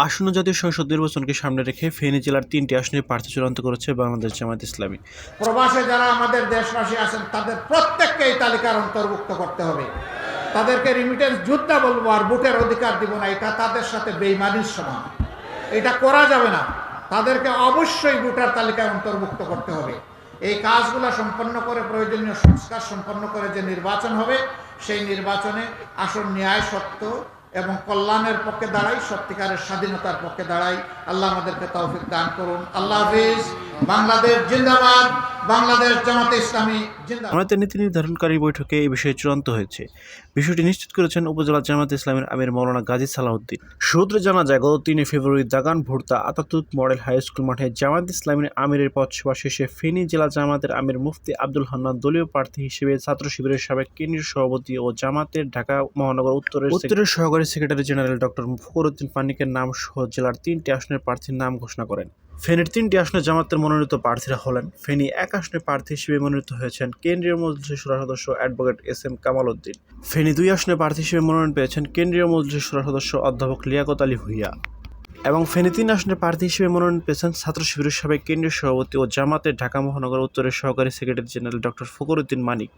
আসন্ন জাতীয় সংসদ নির্বাচনকে সামনে রেখে ফেনী জেলার 3টি আসনে প্রার্থী চূড়ান্ত করেছে বাংলাদেশ জামায়াত ইসলামী। প্রবাসে যারা আমাদের দেশবাসী আছেন তাদের প্রত্যেককে এই তালিকার অন্তর্ভুক্ত করতে হবে। তাদেরকে রিমিটেন্স যোদ্ধা বলবো আর ভোটের অধিকার দিব না, এটা তাদের সাথে বেইমানির সমান, এটা করা যাবে না। তাদেরকে অবশ্যই ভোটার তালিকায় অন্তর্ভুক্ত করতে হবে। এই কাজগুলো সম্পন্ন করে প্রয়োজনীয় সংস্কার সম্পন্ন করে যে নির্বাচন হবে, সেই নির্বাচনে আসল ন্যায় সত্য এবং কল্যাণের পক্ষে দাঁড়াই, সত্যিকারের স্বাধীনতার পক্ষে দাঁড়াই। আল্লাহ আমাদেরকে তৌফিক দান করুন। আল্লাহ হাফেজ। বাংলাদেশ জিন্দাবাদ। বাংলাদেশ জামাতে ইসলামী জিন্দাবাদ। জামায়াতের নীতি নির্ধারণকারী বৈঠকে এই বিষয়ে চূড়ান্ত হয়েছে। বিষয়টি নিশ্চিত করেছেন উপজেলা জামায়াত ইসলামের আমির মাওলানা গাজী সালাউদ্দিন। সূত্রে জানা যায়, গত 3 ফেব্রুয়ারি Dagan ভোরতা Ataturk model high school মাঠে জামায়াত ইসলামের আমিরের পথসভা শেষে ফেনী জেলা জামায়াতের আমির মুফতি আব্দুল হান্নান দলীয় প্রার্থী হিসেবে ছাত্র শিবিরের সাবেক কেন্দ্রীয় সভাপতি ও জামায়াতের ঢাকা মহানগর উত্তরের সহকারী সেক্রেটারি জেনারেল ডক্টর ফখরুদ্দিন পানিকের নাম সহ জেলার 3টি আসনের প্রার্থীর নাম ঘোষণা করেন। ফেনীর 3টি আসনে জামায়াতের মনোনীত প্রার্থীরা হলেন: ফেনী 1 আসনে প্রার্থী হিসেবে মনোনীত হয়েছেন কেন্দ্রীয় মজলিসের শুরা সদস্য অ্যাডভোকেট এস.এম. কামাল উদ্দিন। ফেনী 2 আসনে প্রার্থী হিসেবে মনোনয়ন পেয়েছেন কেন্দ্রীয় মজলিসের শুরা সদস্য অধ্যাপক লিয়াকত আলী ভূঁইয়া। এবং ফেনী 3 আসনে প্রার্থী হিসেবে মনোনয়ন পেয়েছেন ছাত্র শিবিরের সাবেক কেন্দ্রীয় সভাপতি ও জামায়াতের ঢাকা মহানগর উত্তরের সহকারী সেক্রেটারি জেনারেল ডক্টর ফখরুদ্দিন মানিক।